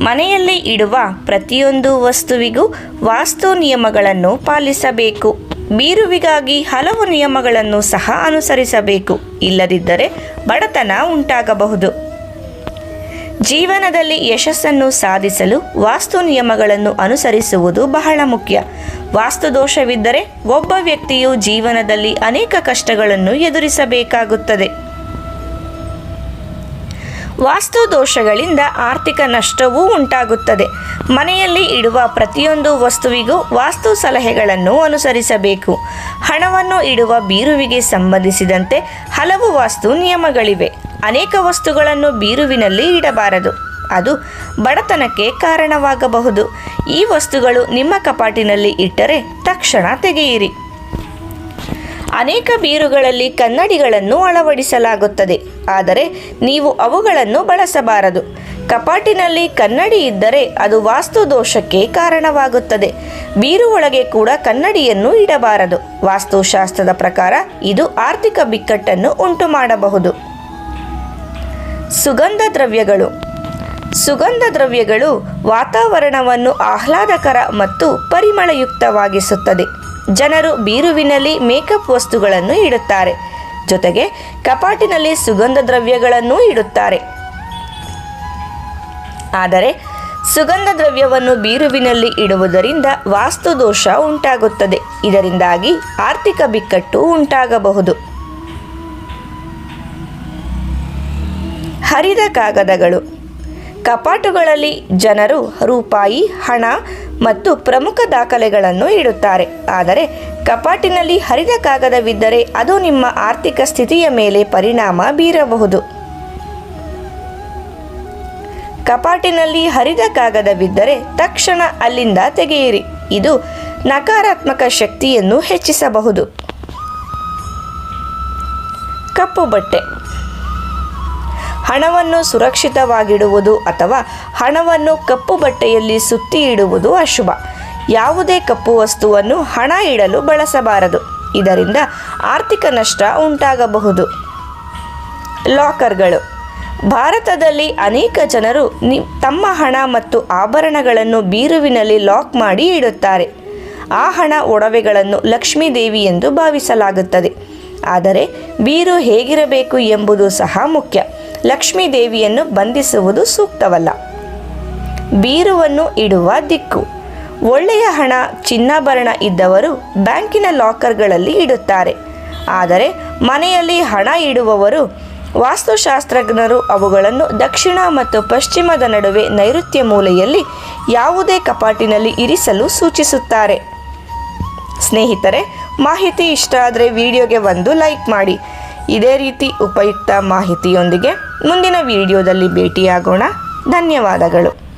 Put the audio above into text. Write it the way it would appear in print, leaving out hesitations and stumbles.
ಮನೆಯಲ್ಲಿ ಇಡುವ ಪ್ರತಿಯೊಂದು ವಸ್ತುವಿಗೂ ವಾಸ್ತು ನಿಯಮಗಳನ್ನು ಪಾಲಿಸಬೇಕು. ಬೀರುವಿಗಾಗಿ ಹಲವು ನಿಯಮಗಳನ್ನು ಸಹ ಅನುಸರಿಸಬೇಕು. ಇಲ್ಲದಿದ್ದರೆ ಬಡತನ ಉಂಟಾಗಬಹುದು. ಜೀವನದಲ್ಲಿ ಯಶಸ್ಸನ್ನು ಸಾಧಿಸಲು ವಾಸ್ತು ನಿಯಮಗಳನ್ನು ಅನುಸರಿಸುವುದು ಬಹಳ ಮುಖ್ಯ. ವಾಸ್ತು ದೋಷವಿದ್ದರೆ ಒಬ್ಬ ವ್ಯಕ್ತಿಯು ಜೀವನದಲ್ಲಿ ಅನೇಕ ಕಷ್ಟಗಳನ್ನು ಎದುರಿಸಬೇಕಾಗುತ್ತದೆ. ವಾಸ್ತು ದೋಷಗಳಿಂದ ಆರ್ಥಿಕ ನಷ್ಟವೂ ಉಂಟಾಗುತ್ತದೆ. ಮನೆಯಲ್ಲಿ ಇಡುವ ಪ್ರತಿಯೊಂದು ವಸ್ತುವಿಗೂ ವಾಸ್ತು ಸಲಹೆಗಳನ್ನು ಅನುಸರಿಸಬೇಕು. ಹಣವನ್ನು ಇಡುವ ಬೀರುವಿಗೆ ಸಂಬಂಧಿಸಿದಂತೆ ಹಲವು ವಾಸ್ತು ನಿಯಮಗಳಿವೆ. ಅನೇಕ ವಸ್ತುಗಳನ್ನು ಬೀರುವಿನಲ್ಲಿ ಇಡಬಾರದು. ಅದು ಬಡತನಕ್ಕೆ ಕಾರಣವಾಗಬಹುದು. ಈ ವಸ್ತುಗಳು ನಿಮ್ಮ ಕಪಾಟಿನಲ್ಲಿ ಇಟ್ಟರೆ ತಕ್ಷಣ ತೆಗೆಯಿರಿ. ಅನೇಕ ಬೀರುಗಳಲ್ಲಿ ಕನ್ನಡಿಗಳನ್ನು ಅಳವಡಿಸಲಾಗುತ್ತದೆ, ಆದರೆ ನೀವು ಅವುಗಳನ್ನು ಬಳಸಬಾರದು. ಕಪಾಟಿನಲ್ಲಿ ಕನ್ನಡಿ ಇದ್ದರೆ ಅದು ವಾಸ್ತು ದೋಷಕ್ಕೆ ಕಾರಣವಾಗುತ್ತದೆ. ಬೀರು ಒಳಗೆ ಕೂಡ ಕನ್ನಡಿಯನ್ನು ಇಡಬಾರದು. ವಾಸ್ತುಶಾಸ್ತ್ರದ ಪ್ರಕಾರ ಇದು ಆರ್ಥಿಕ ಬಿಕ್ಕಟ್ಟನ್ನು ಉಂಟು ಮಾಡಬಹುದು. ಸುಗಂಧ ದ್ರವ್ಯಗಳು. ಸುಗಂಧ ದ್ರವ್ಯಗಳು ವಾತಾವರಣವನ್ನು ಆಹ್ಲಾದಕರ ಮತ್ತು ಪರಿಮಳಯುಕ್ತವಾಗಿಸುತ್ತದೆ. ಜನರು ಬೀರುವಿನಲ್ಲಿ ಮೇಕಪ್ ವಸ್ತುಗಳನ್ನು ಇಡುತ್ತಾರೆ, ಜೊತೆಗೆ ಕಪಾಟಿನಲ್ಲಿ ಸುಗಂಧ ದ್ರವ್ಯಗಳನ್ನೂ ಇಡುತ್ತಾರೆ. ಆದರೆ ಸುಗಂಧ ದ್ರವ್ಯವನ್ನು ಬೀರುವಿನಲ್ಲಿ ಇಡುವುದರಿಂದ ವಾಸ್ತು ದೋಷ ಉಂಟಾಗುತ್ತದೆ. ಇದರಿಂದಾಗಿ ಆರ್ಥಿಕ ಬಿಕ್ಕಟ್ಟು ಉಂಟಾಗಬಹುದು. ಹರಿದ ಕಾಗದಗಳು. ಕಪಾಟುಗಳಲ್ಲಿ ಜನರು ರೂಪಾಯಿ, ಹಣ ಮತ್ತು ಪ್ರಮುಖ ದಾಖಲೆಗಳನ್ನು ಇಡುತ್ತಾರೆ. ಆದರೆ ಕಪಾಟಿನಲ್ಲಿ ಹರಿದ ಕಾಗದವಿದ್ದರೆ ಅದು ನಿಮ್ಮ ಆರ್ಥಿಕ ಸ್ಥಿತಿಯ ಮೇಲೆ ಪರಿಣಾಮ ಬೀರಬಹುದು. ಕಪಾಟಿನಲ್ಲಿ ಹರಿದ ಕಾಗದವಿದ್ದರೆ ತಕ್ಷಣ ಅಲ್ಲಿಂದ ತೆಗೆಯಿರಿ. ಇದು ನಕಾರಾತ್ಮಕ ಶಕ್ತಿಯನ್ನು ಹೆಚ್ಚಿಸಬಹುದು. ಕಪ್ಪು ಬಟ್ಟೆ. ಹಣವನ್ನು ಸುರಕ್ಷಿತವಾಗಿಡುವುದು ಅಥವಾ ಹಣವನ್ನು ಕಪ್ಪು ಬಟ್ಟೆಯಲ್ಲಿ ಸುತ್ತಿ ಇಡುವುದು ಅಶುಭ. ಯಾವುದೇ ಕಪ್ಪು ವಸ್ತುವನ್ನು ಹಣ ಇಡಲು ಬಳಸಬಾರದು. ಇದರಿಂದ ಆರ್ಥಿಕ ನಷ್ಟ ಉಂಟಾಗಬಹುದು. ಲಾಕರ್ಗಳು. ಭಾರತದಲ್ಲಿ ಅನೇಕ ಜನರು ತಮ್ಮ ಹಣ ಮತ್ತು ಆಭರಣಗಳನ್ನು ಬೀರುವಿನಲ್ಲಿ ಲಾಕ್ ಮಾಡಿ ಇಡುತ್ತಾರೆ. ಆ ಹಣ ಒಡವೆಗಳನ್ನು ಲಕ್ಷ್ಮೀ ದೇವಿ ಎಂದು ಭಾವಿಸಲಾಗುತ್ತದೆ. ಆದರೆ ಬೀರು ಹೇಗಿರಬೇಕು ಎಂಬುದು ಸಹ ಮುಖ್ಯ. ಲಕ್ಷ್ಮೀ ದೇವಿಯನ್ನು ಬಂಧಿಸುವುದು ಸೂಕ್ತವಲ್ಲ. ಬೀರುವನ್ನು ಇಡುವ ದಿಕ್ಕು. ಒಳ್ಳೆಯ ಹಣ, ಚಿನ್ನಾಭರಣ ಇದ್ದವರು ಬ್ಯಾಂಕಿನ ಲಾಕರ್ಗಳಲ್ಲಿ ಇಡುತ್ತಾರೆ. ಆದರೆ ಮನೆಯಲ್ಲಿ ಹಣ ಇಡುವವರು ವಾಸ್ತುಶಾಸ್ತ್ರಜ್ಞರು ಅವುಗಳನ್ನು ದಕ್ಷಿಣ ಮತ್ತು ಪಶ್ಚಿಮದ ನಡುವೆ ನೈಋತ್ಯ ಮೂಲೆಯಲ್ಲಿ ಯಾವುದೇ ಕಪಾಟಿನಲ್ಲಿ ಇರಿಸಲು ಸೂಚಿಸುತ್ತಾರೆ. ಸ್ನೇಹಿತರೆ, ಮಾಹಿತಿ ಇಷ್ಟ ಆದರೆ ವಿಡಿಯೋಗೆ ಒಂದು ಲೈಕ್ ಮಾಡಿ. ಇದೇ ರೀತಿ ಉಪಯುಕ್ತ ಮಾಹಿತಿಯೊಂದಿಗೆ ಮುಂದಿನ ವಿಡಿಯೋದಲ್ಲಿ ಭೇಟಿಯಾಗೋಣ. ಧನ್ಯವಾದಗಳು.